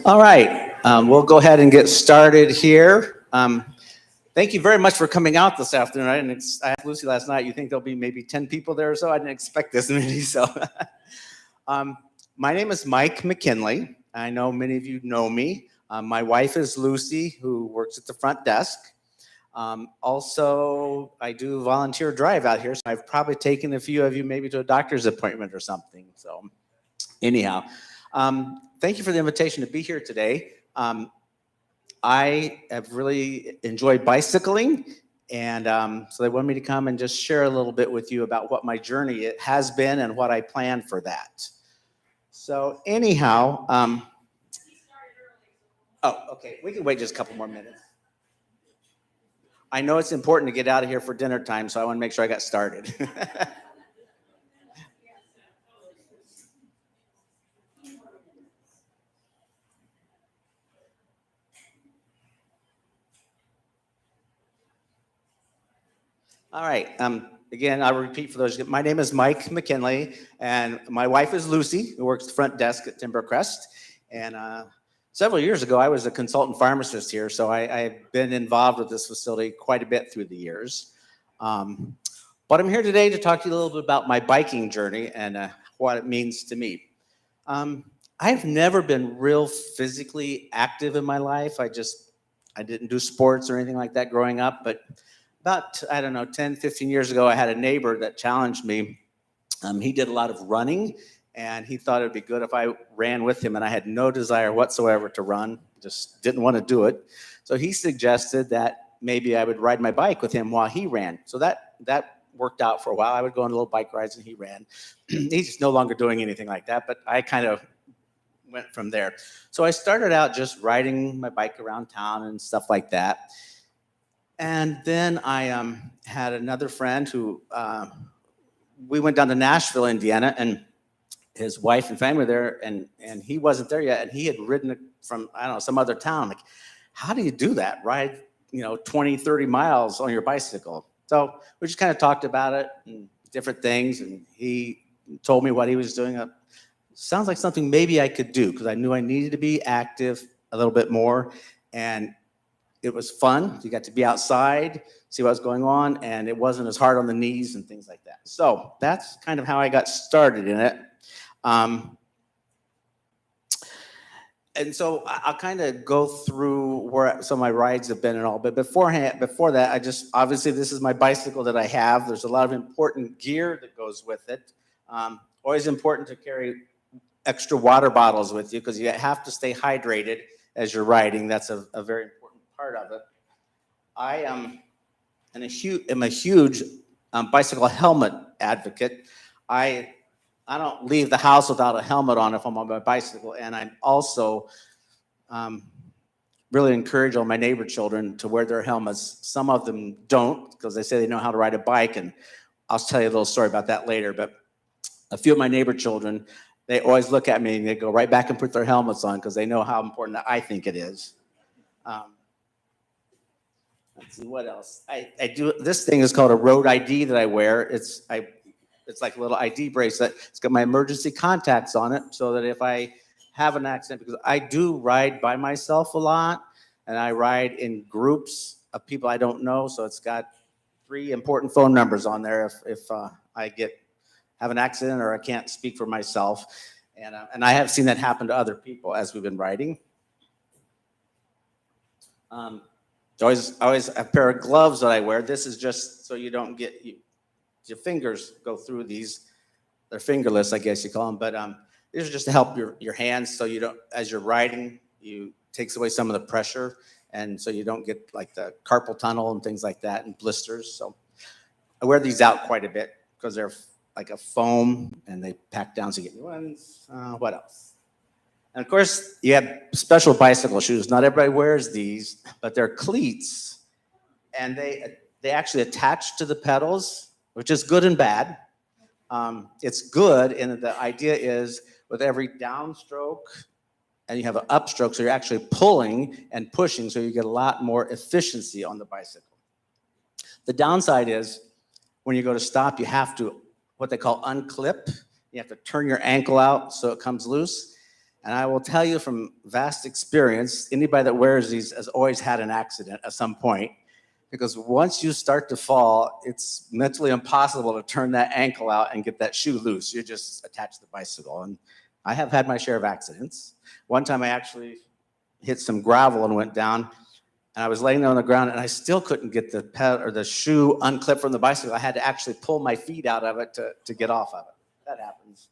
All right, we'll go ahead and get started here. Thank you very much for coming out this afternoon. I asked Lucy last night, you think there'll be maybe 10 people there or so? I didn't expect this many, so. um, my name is Mike McKinley. I know many of you know me. My wife is Lucy, who works at the front desk. Also, I do volunteer drive out here, so I've probably taken a few of you maybe to a doctor's appointment or something. So anyhow, thank you for the invitation to be here today. I have really enjoyed bicycling, and so they wanted me to come and just share a little bit with you about what my journey has been and what I plan for that. So anyhow, oh, okay, we can wait just a couple more minutes. I know it's important to get out of here for dinner time, so I want to make sure I got started. All right. Again, I'll repeat for those. My name is Mike McKinley, and my wife is Lucy, who works the front desk at Timbercrest. And several years ago, I was a consultant pharmacist here, so I've been involved with this facility quite a bit through the years. But I'm here today to talk to you a little bit about my biking journey and what it means to me. I've never been real physically active in my life. I didn't do sports or anything like that growing up, but about, 10, 15 years ago, I had a neighbor that challenged me. He did a lot of running, and he thought it'd be good if I ran with him, and I had no desire whatsoever to run, just didn't want to do it. So he suggested that maybe I would ride my bike with him while he ran. So that worked out for a while. I would go on little bike rides, and he ran. He's just no longer doing anything like that, but I kind of went from there. So I started out just riding my bike around town and stuff like that. And then I had another friend who, we went down to Nashville, Indiana, and his wife and family were there, and he wasn't there yet, and he had ridden it from, some other town. Like, how do you do that? Ride, 20, 30 miles on your bicycle? So we just kind of talked about it and different things, and he told me what he was doing. Sounds like something maybe I could do, because I knew I needed to be active a little bit more, and it was fun. You got to be outside, see what was going on, and it wasn't as hard on the knees and things like that. So that's kind of how I got started in it. And so I'll kind of go through where some of my rides have been and all. But before that, obviously this is my bicycle that I have. There's a lot of important gear that goes with it. Always important to carry extra water bottles with you, because you have to stay hydrated as you're riding. That's a very important part of it. I am a huge bicycle helmet advocate. I don't leave the house without a helmet on if I'm on my bicycle, and I'm also really encourage all my neighbor children to wear their helmets. Some of them don't, because they say they know how to ride a bike, and I'll tell you a little story about that later. But a few of my neighbor children, they always look at me and they go right back and put their helmets on, because they know how important I think it is. Let's see what else. I do. This thing is called a road ID that I wear. It's like a little ID bracelet. It's got my emergency contacts on it, so that if I have an accident, because I do ride by myself a lot, and I ride in groups of people I don't know. So it's got 3 important phone numbers on there if I have an accident or I can't speak for myself. And I have seen that happen to other people as we've been riding. Always a pair of gloves that I wear. This is just so you don't get your fingers go through these. They're fingerless, I guess you call them. But these are just to help your hands, so you don't, as you're riding, takes away some of the pressure, and so you don't get like the carpal tunnel and things like that and blisters. So I wear these out quite a bit, because they're like a foam and they pack down so you get new ones. What else? And of course, you have special bicycle shoes. Not everybody wears these, but they're cleats, and they actually attach to the pedals, which is good and bad. It's good, and the idea is with every downstroke, and you have an upstroke, so you're actually pulling and pushing, so you get a lot more efficiency on the bicycle. The downside is when you go to stop, you have to what they call unclip, You have to turn your ankle out so it comes loose. And I will tell you from vast experience, anybody that wears these has always had an accident at some point, because once you start to fall, it's mentally impossible to turn that ankle out and get that shoe loose. You're just attached to the bicycle. And I have had my share of accidents. One time I actually hit some gravel and went down, and I was laying there on the ground, and I still couldn't get the pedal or the shoe unclipped from the bicycle. I had to actually pull my feet out of it to get off of it. That happens.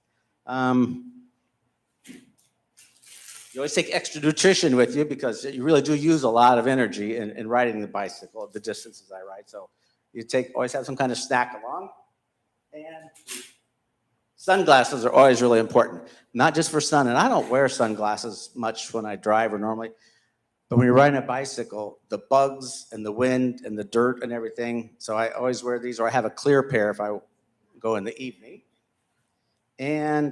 You always take extra nutrition with you because you really do use a lot of energy in riding the bicycle, the distances I ride. So you always have some kind of snack along. And sunglasses are always really important, not just for sun. And I don't wear sunglasses much when I drive or normally. But when you're riding a bicycle, the bugs and the wind and the dirt and everything. So I always wear these, or I have a clear pair if I go in the evening. And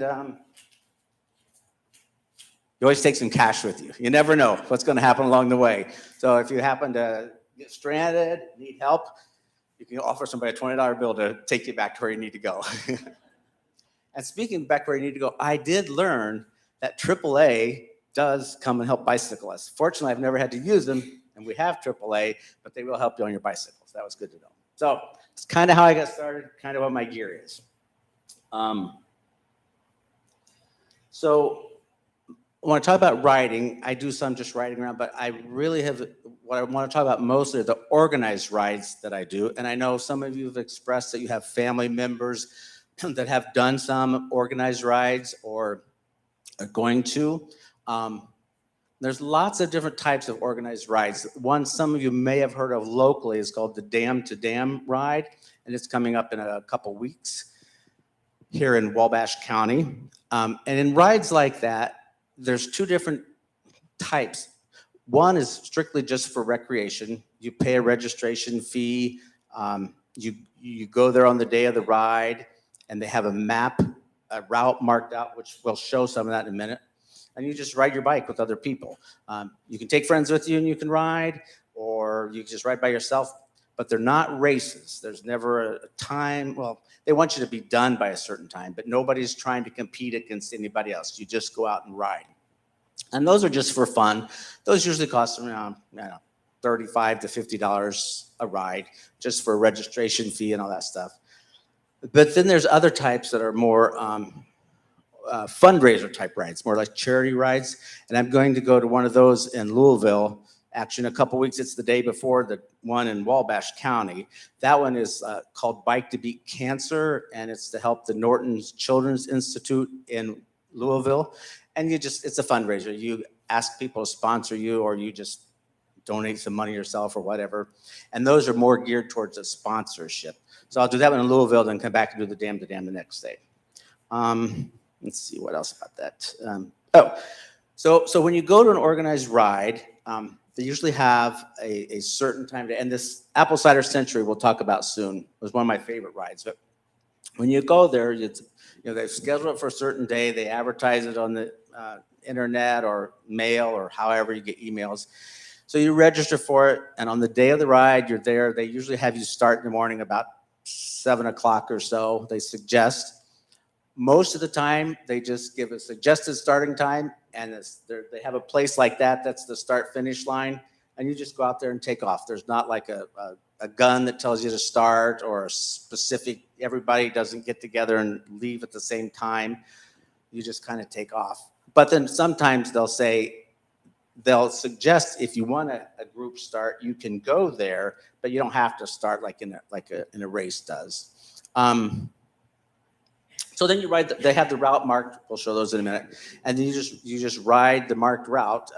you always take some cash with you. You never know what's going to happen along the way. So if you happen to get stranded, need help, you can offer somebody a $20 bill to take you back to where you need to go. And speaking of back where you need to go, I did learn that AAA does come and help bicyclists. Fortunately, I've never had to use them, and we have AAA, but they will help you on your bicycles. That was good to know. So it's kind of how I got started, kind of what my gear is. So when I talk about riding, I do some just riding around, but I really have, what I want to talk about mostly are the organized rides that I do. And I know some of you have expressed that you have family members that have done some organized rides or are going to. There's lots of different types of organized rides. One some of you may have heard of locally is called the Dam to Dam ride, and it's coming up in a couple weeks here in Wabash County. And in rides like that, there's two different types. One is strictly just for recreation. You pay a registration fee. You go there on the day of the ride, and they have a map, a route marked out, which we'll show some of that in a minute. And you just ride your bike with other people. You can take friends with you and you can ride, or you can just ride by yourself. But they're not races. There's never a time. Well, they want you to be done by a certain time, but nobody's trying to compete against anybody else. You just go out and ride. And those are just for fun. Those usually cost around, $35 to $50 a ride, just for a registration fee and all that stuff. But then there's other types that are more fundraiser type rides, more like charity rides. And I'm going to go to one of those in Louisville. Actually, in a couple weeks, it's the day before the one in Wabash County. That one is called Bike to Beat Cancer, and it's to help the Norton's Children's Institute in Louisville. And it's a fundraiser. You ask people to sponsor you, or you just donate some money yourself or whatever. And those are more geared towards a sponsorship. So I'll do that one in Louisville, then come back and do the Dam to Dam the next day. Let's see what else about that. So when you go to an organized ride, they usually have a certain time to end. This Apple Cider Century we'll talk about soon. It was one of my favorite rides. But when you go there, they've scheduled it for a certain day. They advertise it on the internet or mail or however you get emails. So you register for it, and on the day of the ride, you're there. They usually have you start in the morning about 7 o'clock or so. They suggest. Most of the time, they just give a suggested starting time, and they have a place like that. That's the start-finish line, and you just go out there and take off. There's not like a gun that tells you to start or a specific, everybody doesn't get together and leave at the same time. You just kind of take off. But then sometimes they'll suggest if you want a group start, you can go there, but you don't have to start like in a race does. So then you ride. They have the route marked. We'll show those in a minute. And then you just ride the marked route.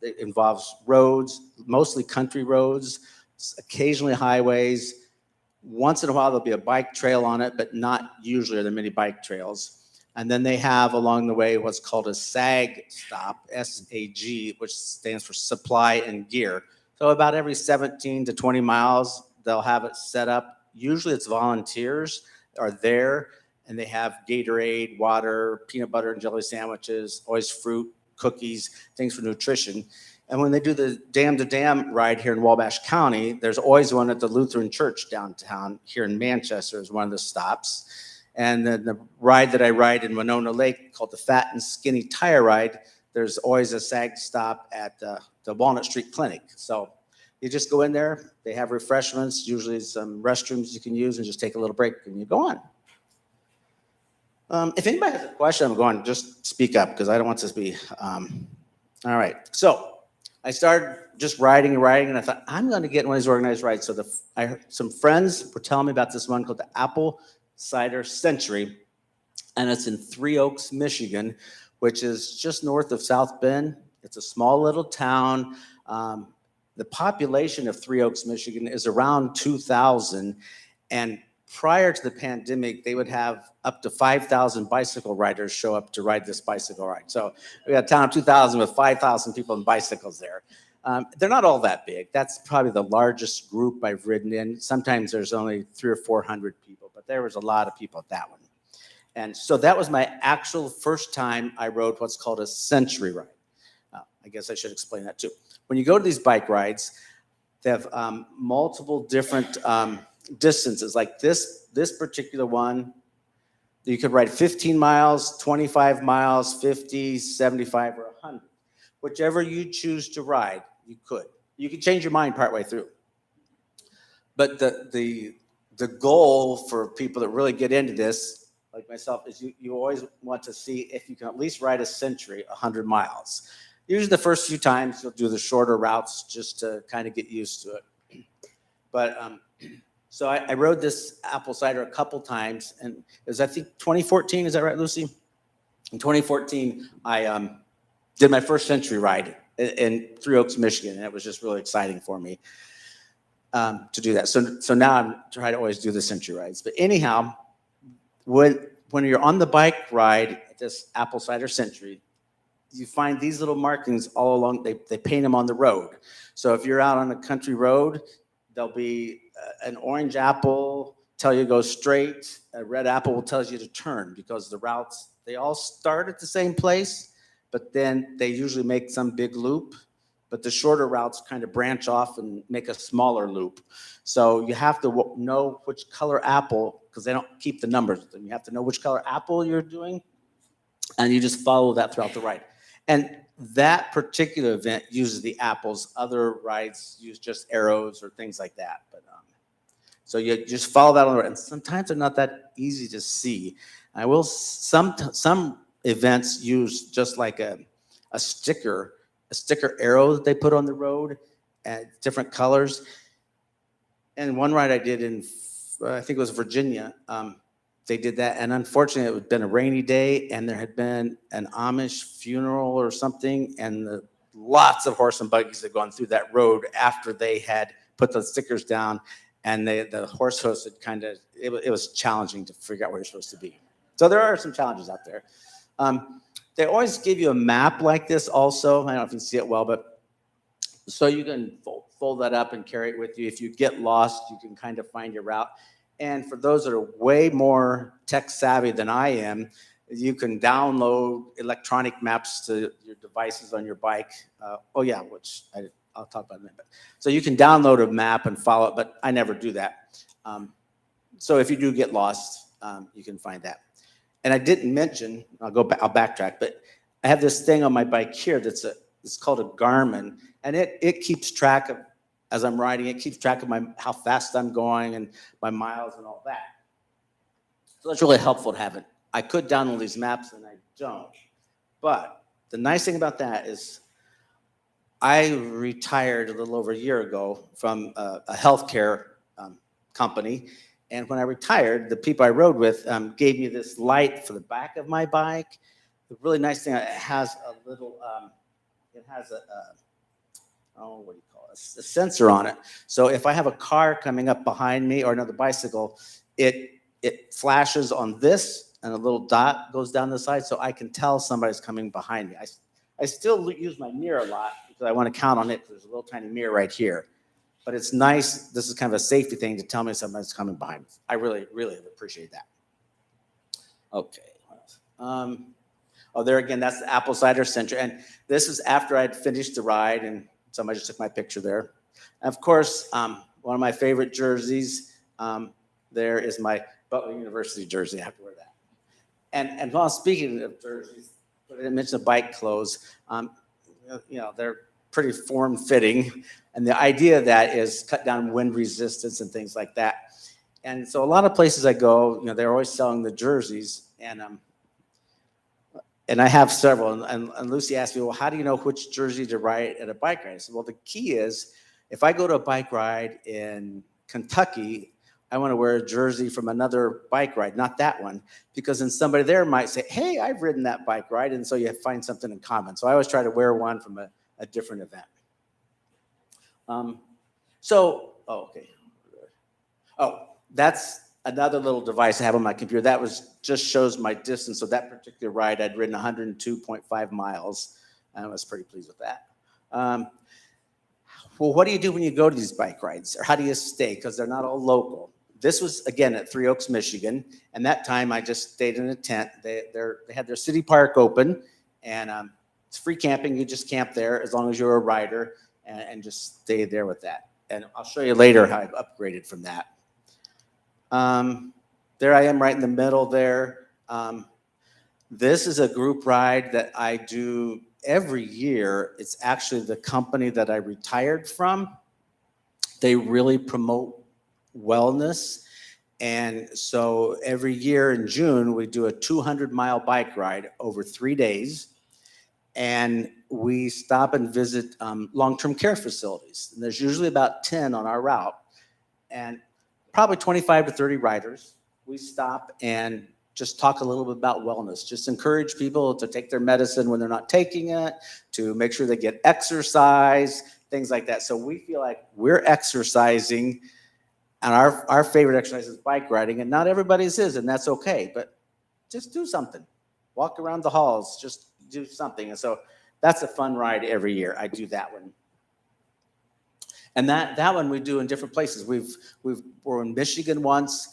It involves roads, mostly country roads, occasionally highways. Once in a while there'll be a bike trail on it, but not usually are there many bike trails. And then they have along the way what's called a SAG stop, SAG, which stands for Supply and Gear. So about every 17 to 20 miles, they'll have it set up. Usually it's volunteers are there, and they have Gatorade, water, peanut butter and jelly sandwiches, always fruit, cookies, things for nutrition. And when they do the Dam to Dam ride here in Wabash County, there's always one at the Lutheran Church downtown here in Manchester is one of the stops. And then the ride that I ride in Winona Lake called the Fat and Skinny Tire Ride, there's always a SAG stop at the Walnut Street Clinic. So you just go in there, they have refreshments, usually some restrooms you can use, and just take a little break and you go on. If anybody has a question, I'm going, just speak up because I don't want this to be, all right. So I started just riding, and I thought, I'm going to get one of these organized rides. So some friends were telling me about this one called the Apple Cider Century, and it's in Three Oaks, Michigan, which is just north of South Bend. It's a small little town. The population of Three Oaks, Michigan is around 2,000, and prior to the pandemic, they would have up to 5,000 bicycle riders show up to ride this bicycle ride. So we got a town of 2,000 with 5,000 people on bicycles there. They're not all that big. That's probably the largest group I've ridden in. Sometimes there's only 300 or 400 people, but there was a lot of people at that one. And so that was my actual first time I rode what's called a century ride. I guess I should explain that too. When you go to these bike rides, they have multiple different distances. Like this particular one, you could ride 15 miles, 25 miles, 50, 75, or 100. Whichever you choose to ride, you could. You could change your mind partway through. But the goal for people that really get into this, like myself, is you always want to see if you can at least ride a century, 100 miles. Usually the first few times you'll do the shorter routes just to kind of get used to it. But so I rode this apple cider a couple times, and it was, I think, 2014. Is that right, Lucy? In 2014, I did my first century ride in Three Oaks, Michigan, and it was just really exciting for me to do that. So now I'm trying to always do the century rides. But anyhow, when you're on the bike ride at this apple cider century, you find these little markings all along. They paint them on the road. So if you're out on a country road, there'll be an orange apple tell you to go straight. A red apple will tell you to turn, because the routes, they all start at the same place, but then they usually make some big loop. But the shorter routes kind of branch off and make a smaller loop. So you have to know which color apple, because they don't keep the numbers with them. You have to know which color apple you're doing, and you just follow that throughout the ride. And that particular event uses the apples. Other rides use just arrows or things like that. But so you just follow that on the road. And sometimes they're not that easy to see. I will. Some events use just like a sticker arrow that they put on the road at different colors. And one ride I did in, I think it was Virginia. They did that, and unfortunately, it had been a rainy day, and there had been an Amish funeral or something, and lots of horse and buggies had gone through that road after they had put the stickers down, and the horse host had kind of, it was challenging to figure out where you're supposed to be. So there are some challenges out there. They always give you a map like this also. I don't know if you can see it well, but so you can fold that up and carry it with you. If you get lost, you can kind of find your route. And for those that are way more tech savvy than I am, you can download electronic maps to your devices on your bike. Which I'll talk about in a minute. So you can download a map and follow it, but I never do that. So if you do get lost, you can find that. And I didn't mention, I'll backtrack, but I have this thing on my bike here it's called a Garmin, and it keeps track of, as I'm riding, it keeps track of how fast I'm going and my miles and all that. So that's really helpful to have it. I could download these maps and I don't. But the nice thing about that is I retired a little over a year ago from a healthcare company. And when I retired, the people I rode with gave me this light for the back of my bike. The really nice thing, it has a little, what do you call it? A sensor on it. So if I have a car coming up behind me or another bicycle, it flashes on this, and a little dot goes down the side, so I can tell somebody's coming behind me. I still use my mirror a lot because I want to count on it. There's a little tiny mirror right here. But it's nice. This is kind of a safety thing to tell me somebody's coming behind me. I really, really appreciate that. Okay. There again, that's the Apple Cider Center. And this is after I'd finished the ride, and somebody just took my picture there. And of course, one of my favorite jerseys there is my Butler University jersey. I have to wear that. And while speaking of jerseys, I didn't mention the bike clothes. They're pretty form-fitting, and the idea of that is cut down wind resistance and things like that. And so a lot of places I go, they're always selling the jerseys, and I have several. And Lucy asked me, well, how do you know which jersey to ride at a bike ride? I said, well, the key is if I go to a bike ride in Kentucky, I want to wear a jersey from another bike ride, not that one, because then somebody there might say, hey, I've ridden that bike ride, and so you find something in common. So I always try to wear one from a different event. Okay. That's another little device I have on my computer. That just shows my distance. So that particular ride, I'd ridden 102.5 miles. I was pretty pleased with that. Well, what do you do when you go to these bike rides? Or how do you stay? Because they're not all local. This was, again, at Three Oaks, Michigan. And that time, I just stayed in a tent. They had their city park open. And it's free camping. You just camp there as long as you're a rider and just stay there with that. And I'll show you later how I've upgraded from that. There I am right in the middle there. This is a group ride that I do every year. It's actually the company that I retired from. They really promote wellness. And so every year in June, we do a 200-mile bike ride over 3 days. And we stop and visit long-term care facilities. And there's usually about 10 on our route. And probably 25 to 30 riders. We stop and just talk a little bit about wellness. Just encourage people to take their medicine when they're not taking it, to make sure they get exercise, things like that. So we feel like we're exercising, and our favorite exercise is bike riding, and not everybody's is, and that's okay. But just do something. Walk around the halls. Just do something. And so that's a fun ride every year. I do that one. And that one we do in different places. We're in Michigan once,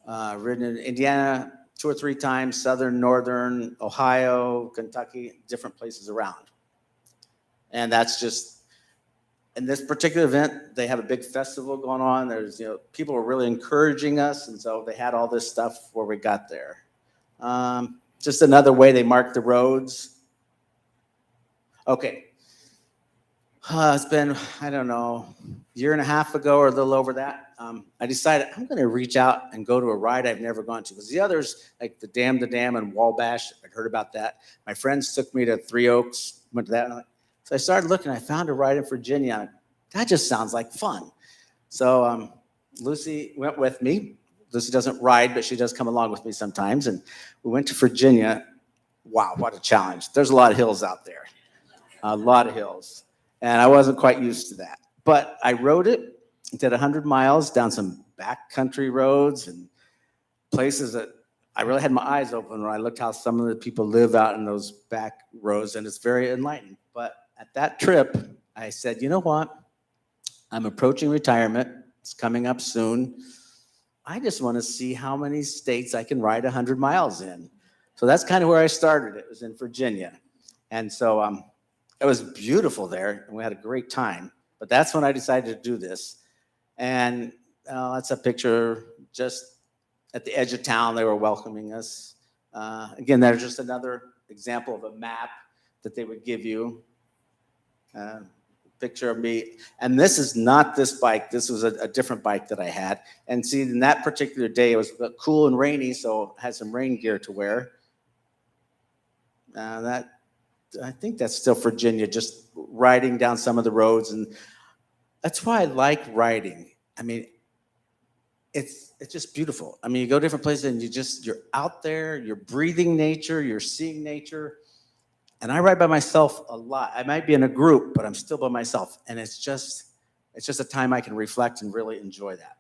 ridden in Indiana 2 or 3 times, southern, northern, Ohio, Kentucky, different places around. And that's just, in this particular event, they have a big festival going on. There's, people are really encouraging us, and so they had all this stuff before we got there. Just another way they mark the roads. Okay. It's been, I don't know, a year and a half ago or a little over that. I decided I'm going to reach out and go to a ride I've never gone to. Because the others, like the Dam and Wabash, I'd heard about that. My friends took me to Three Oaks, went to that. So I started looking. I found a ride in Virginia. That just sounds like fun. So Lucy went with me. Lucy doesn't ride, but she does come along with me sometimes. And we went to Virginia. Wow, what a challenge. There's a lot of hills out there. A lot of hills. And I wasn't quite used to that. But I rode it, did 100 miles down some backcountry roads and places that I really had my eyes open when I looked how some of the people live out in those back roads, and it's very enlightening. But at that trip, I said, you know what? I'm approaching retirement. It's coming up soon. I just want to see how many states I can ride 100 miles in. So that's kind of where I started. It was in Virginia. And so it was beautiful there, and we had a great time. But that's when I decided to do this. And that's a picture just at the edge of town. They were welcoming us. Again, there's just another example of a map that they would give you. Picture of me. And this is not this bike. This was a different bike that I had. And see, in that particular day, it was cool and rainy, so I had some rain gear to wear. I think that's still Virginia, just riding down some of the roads. And that's why I like riding. I mean, it's just beautiful. I mean, you go to different places and you're out there, you're breathing nature, you're seeing nature. And I ride by myself a lot. I might be in a group, but I'm still by myself. And it's just a time I can reflect and really enjoy that.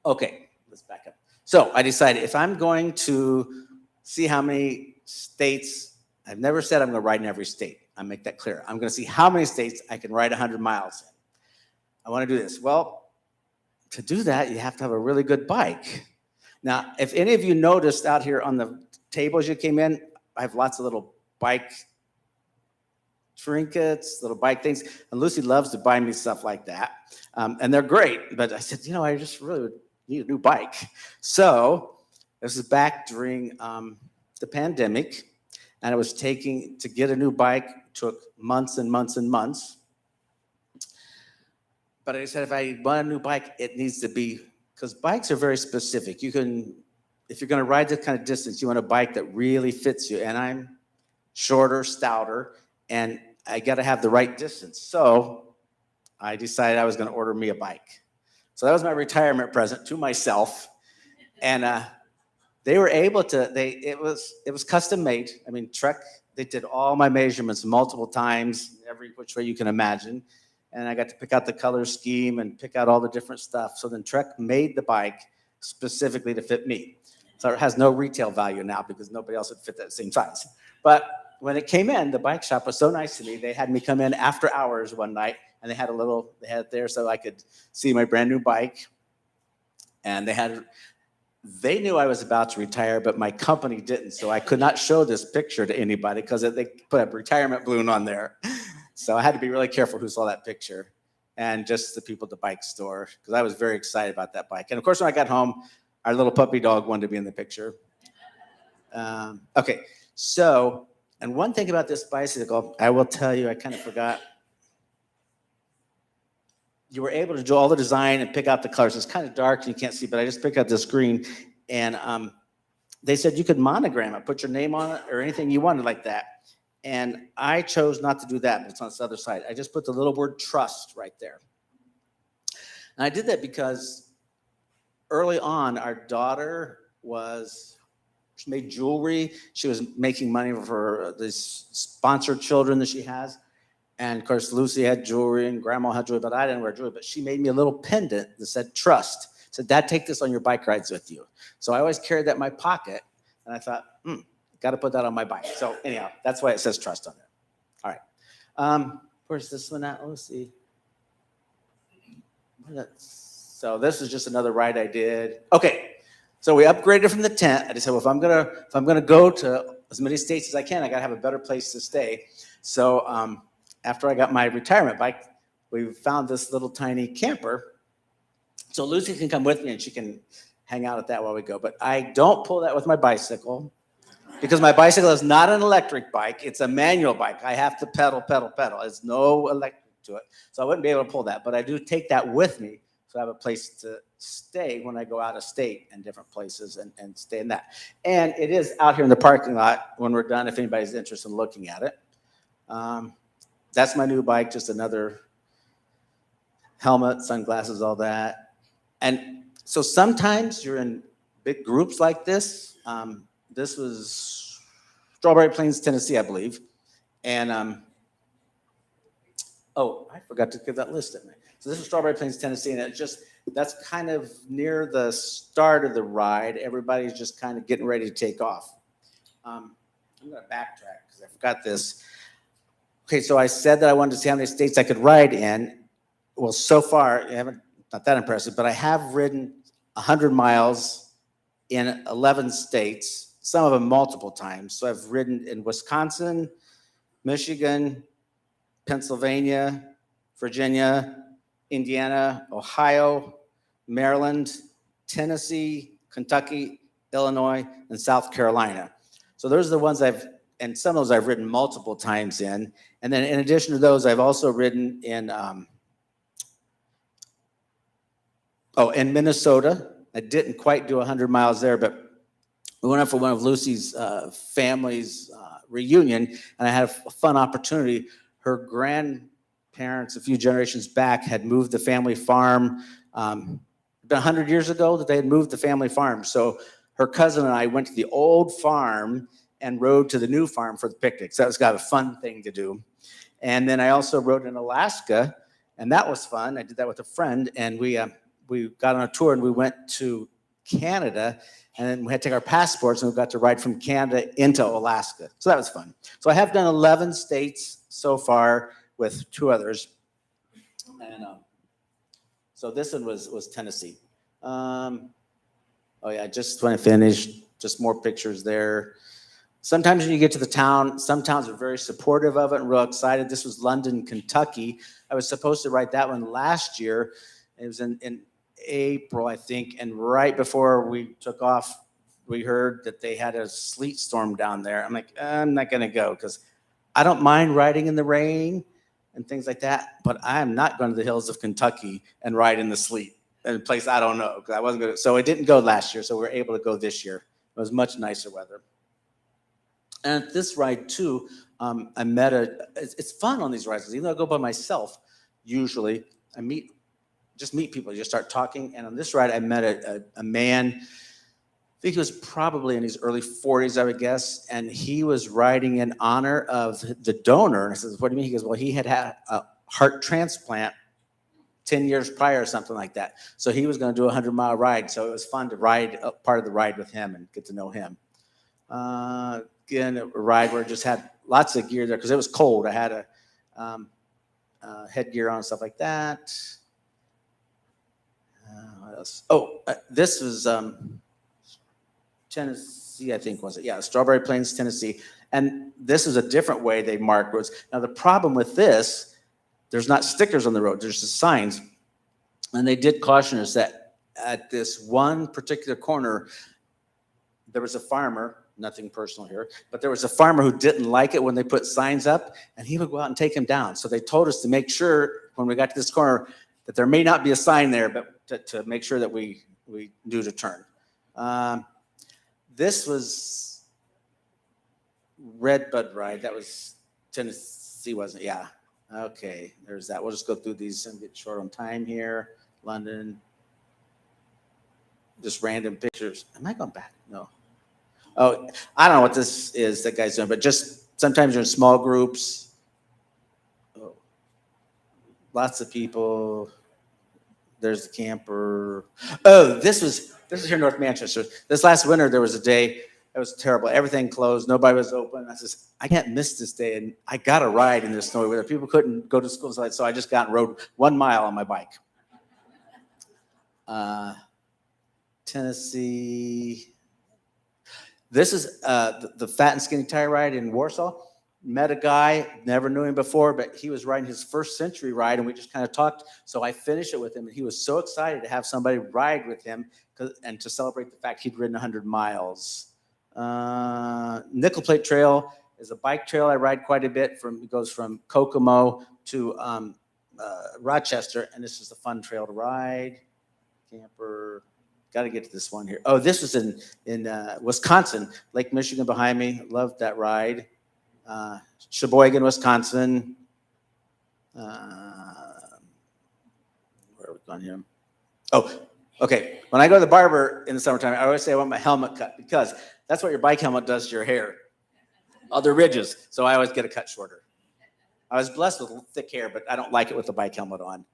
Okay, let's back up. So I decided if I'm going to see how many states, I've never said I'm going to ride in every state. I make that clear. I'm going to see how many states I can ride 100 miles in. I want to do this. Well, to do that, you have to have a really good bike. Now, if any of you noticed out here on the tables you came in, I have lots of little bike trinkets, little bike things. And Lucy loves to buy me stuff like that. And they're great. But I said, I just really would need a new bike. So this is back during the pandemic, and it was to get a new bike took months and months and months. But I said, if I want a new bike, it needs to be, because bikes are very specific. If you're going to ride this kind of distance, you want a bike that really fits you. And I'm shorter, stouter, and I got to have the right distance. So I decided I was going to order me a bike. So that was my retirement present to myself. And they were able to, it was custom made. I mean, Trek, they did all my measurements multiple times, every which way you can imagine. And I got to pick out the color scheme and pick out all the different stuff. So then Trek made the bike specifically to fit me. So it has no retail value now because nobody else would fit that same size. But when it came in, the bike shop was so nice to me. They had me come in after hours one night, and they had it there so I could see my brand new bike. And they knew I was about to retire, but my company didn't. So I could not show this picture to anybody because they put a retirement balloon on there. So I had to be really careful who saw that picture, and just the people at the bike store, because I was very excited about that bike. And of course, when I got home, our little puppy dog wanted to be in the picture. Okay, so, and one thing about this bicycle, I will tell you, I kind of forgot. You were able to do all the design and pick out the colors. It's kind of dark and you can't see, but I just picked out this green, and they said you could monogram it, put your name on it or anything you wanted like that. And I chose not to do that, but it's on this other side. I just put the little word trust right there. And I did that because early on, our daughter she made jewelry. She was making money for these sponsored children that she has. And of course, Lucy had jewelry and grandma had jewelry, but I didn't wear jewelry. But she made me a little pendant that said trust. Said, Dad, take this on your bike rides with you. So I always carried that in my pocket. And I thought, got to put that on my bike. So anyhow, that's why it says trust on there. All right. Where's this one at? Let's see. So this is just another ride I did. Okay. So we upgraded from the tent. I just said, well, if I'm gonna go to as many states as I can, I gotta have a better place to stay. So after I got my retirement bike, we found this little tiny camper. So Lucy can come with me and she can hang out at that while we go. But I don't pull that with my bicycle, because my bicycle is not an electric bike. It's a manual bike. I have to pedal. There's no electric to it. So I wouldn't be able to pull that. But I do take that with me, so I have a place to stay when I go out of state and different places and stay in that. And it is out here in the parking lot when we're done, if anybody's interested in looking at it. That's my new bike, just another helmet, sunglasses, all that. And so sometimes you're in big groups like this. This was Strawberry Plains, Tennessee, I believe. And, I forgot to give that list in there. So this is Strawberry Plains, Tennessee, and that's kind of near the start of the ride. Everybody's just kind of getting ready to take off. I'm going to backtrack because I forgot this. Okay, so I said that I wanted to see how many states I could ride in. Well, so far, not that impressive, but I have ridden 100 miles in 11 states. Some of them multiple times. So I've ridden in Wisconsin, Michigan, Pennsylvania, Virginia, Indiana, Ohio, Maryland, Tennessee, Kentucky, Illinois, and South Carolina. So those are the ones and some of those I've ridden multiple times in. And then in addition to those, I've also ridden in Minnesota. I didn't quite do 100 miles there, but we went up for one of Lucy's family's reunion, and I had a fun opportunity. Her grandparents, a few generations back, had moved the family farm. About 100 years ago that they had moved the family farm. So her cousin and I went to the old farm and rode to the new farm for the picnic. So that was kind of a fun thing to do. And then I also rode in Alaska, and that was fun. I did that with a friend, and we got on a tour, and we went to Canada. And then we had to take our passports, and we got to ride from Canada into Alaska. So that was fun. So I have done 11 states so far with 2 others. And so this one was Tennessee. Just when I finished, just more pictures there. Sometimes when you get to the town, some towns are very supportive of it and real excited. This was London, Kentucky. I was supposed to ride that one last year. It was in April, I think, and right before we took off, we heard that they had a sleet storm down there. I'm like, I'm not going to go because I don't mind riding in the rain and things like that, but I am not going to the hills of Kentucky and ride in the sleet in a place I don't know because I wasn't going to. So I didn't go last year, so we were able to go this year. It was much nicer weather. And at this ride too, I met it's fun on these rides because even though I go by myself, usually I meet people, you just start talking. And on this ride, I met a man, I think he was probably in his early 40s, I would guess. And he was riding in honor of the donor. And I said, what do you mean? He goes, well, he had a heart transplant 10 years prior or something like that. So he was going to do a 100-mile ride. So it was fun to ride part of the ride with him and get to know him. Again, a ride where I just had lots of gear there because it was cold. I had a headgear on and stuff like that. What else? This was Tennessee, I think, was it? Yeah, Strawberry Plains, Tennessee. And this is a different way they mark roads. Now, the problem with this, there's not stickers on the road, there's just signs. And they did caution us that at this one particular corner, there was a farmer, nothing personal here, but there was a farmer who didn't like it when they put signs up, and he would go out and take them down. So they told us to make sure when we got to this corner that there may not be a sign there, but to make sure that we knew to turn. This was Redbud Ride. That was Tennessee, wasn't it? Yeah. Okay, there's that. We'll just go through these and get short on time here. London. Just random pictures. Am I going back? No. Oh, I don't know what this is that guy's doing, but just sometimes you're in small groups. Oh, lots of people. There's the camper. Oh, this is here in North Manchester. This last winter, there was a day that was terrible. Everything closed. Nobody was open. I said, I can't miss this day. And I got a ride in this snowy weather. People couldn't go to school. So I just got and rode 1 mile on my bike. Tennessee. This is the Fat and Skinny Tire Ride in Warsaw. Met a guy, never knew him before, but he was riding his first century ride, and we just kind of talked. So I finished it with him, and he was so excited to have somebody ride with him and to celebrate the fact he'd ridden 100 miles. Nickel Plate Trail is a bike trail I ride quite a bit. It goes from Kokomo to Rochester, and this is a fun trail to ride. Camper. Got to get to this one here. Oh, this was in Wisconsin, Lake Michigan behind me. Loved that ride. Sheboygan, Wisconsin. Where are we going here? Oh, okay. When I go to the barber in the summertime, I always say I want my helmet cut because that's what your bike helmet does to your hair. All the ridges. So I always get it cut shorter. I was blessed with thick hair, but I don't like it with the bike helmet on.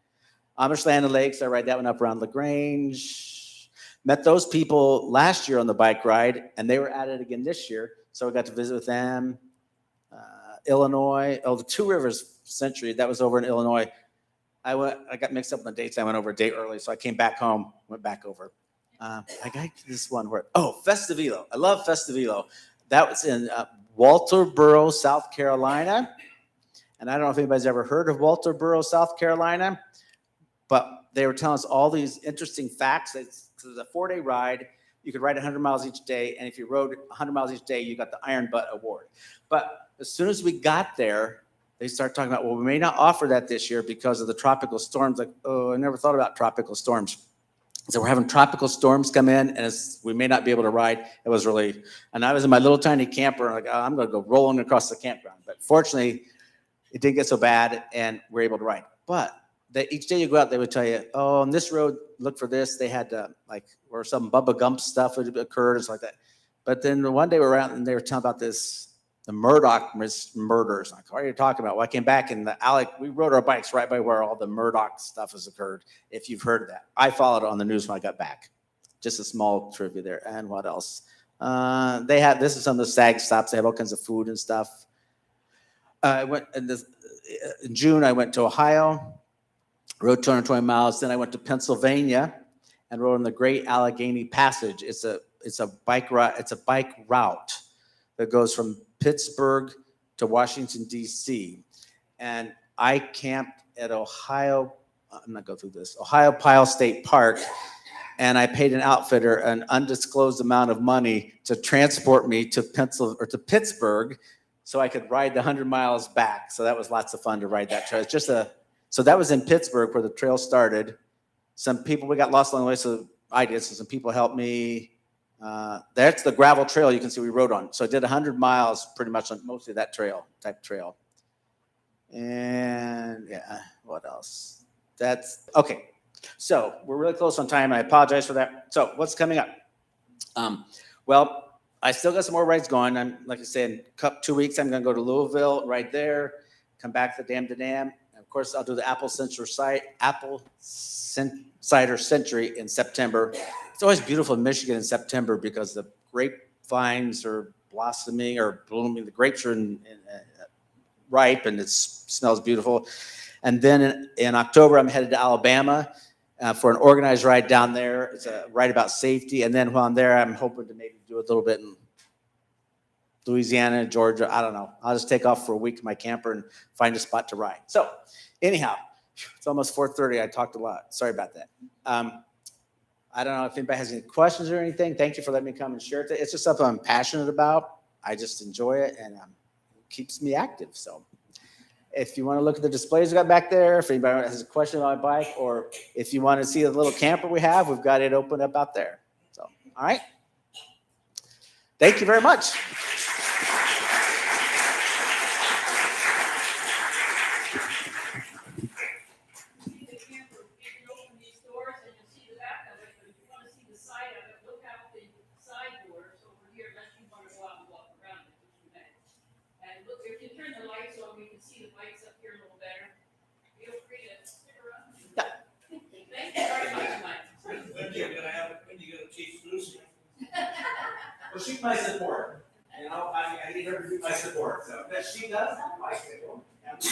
Amish Land and Lakes, I ride that one up around LaGrange. Met those people last year on the bike ride, and they were at it again this year. So I got to visit with them. Illinois, the Two Rivers Century, that was over in Illinois. I got mixed up on the dates. I went over a day early, so I came back home, went back over. I got this one where, Festivilo. I love Festivilo. That was in Walterboro, South Carolina. And I don't know if anybody's ever heard of Walterboro, South Carolina, but they were telling us all these interesting facts. It's a 4-day ride. You could ride 100 miles each day, and if you rode 100 miles each day, you got the Iron Butt Award. But as soon as we got there, they started talking about, well, we may not offer that this year because of the tropical storms. Like, I never thought about tropical storms. So we're having tropical storms come in, and we may not be able to ride. It was really, and I was in my little tiny camper, and I'm going to go rolling across the campground. But fortunately, it didn't get so bad, and we're able to ride. But each day you go out, they would tell you, on this road, look for this. They had where some Bubba Gump stuff had occurred and stuff like that. But then one day we were out, and they were telling about the Murdoch murders. Like, what are you talking about? Well, I came back in the alley. We rode our bikes right by where all the Murdoch stuff has occurred, if you've heard of that. I followed it on the news when I got back. Just a small trivia there. And what else? This is some of the SAG stops. They have all kinds of food and stuff. In June, I went to Ohio, rode 220 miles. Then I went to Pennsylvania and rode on the Great Allegheny Passage. It's a bike route that goes from Pittsburgh to Washington, D.C. And I camped at Ohio I'm not go through this, Ohio State Park, and I paid an outfitter an undisclosed amount of money to transport me to Pittsburgh, so I could ride the 100 miles back. So that was lots of fun to ride that trail. So that was in Pittsburgh where the trail started. Some people, we got lost along the way, so I did. So some people helped me. That's the gravel trail you can see we rode on. So I did 100 miles pretty much on mostly that type trail. And yeah, what else? That's okay. So we're really close on time. I apologize for that. So what's coming up? Well, I still got some more rides going. I'm, like I said, in 2 weeks, I'm going to go to Louisville right there, come back to Dam to Dam. And of course, I'll do the Apple Cider Century in September. It's always beautiful in Michigan in September because the grapevines are blossoming or blooming. The grapes are ripe and it smells beautiful. And then in October, I'm headed to Alabama for an organized ride down there. It's a ride about safety. And then while I'm there, I'm hoping to maybe do a little bit in Louisiana, Georgia. I don't know. I'll just take off for a week in my camper and find a spot to ride. So anyhow, it's almost 4:30. I talked a lot. Sorry about that. I don't know if anybody has any questions or anything. Thank you for letting me come and share it. It's just something I'm passionate about. I just enjoy it, and it keeps me active. So if you want to look at the displays we got back there, if anybody has a question about my bike, or if you want to see the little camper we have, we've got it open up out there. So, all right. Thank you very much. Well, she's my support. You know, I need her to be my support. So, because she does have a bicycle. And we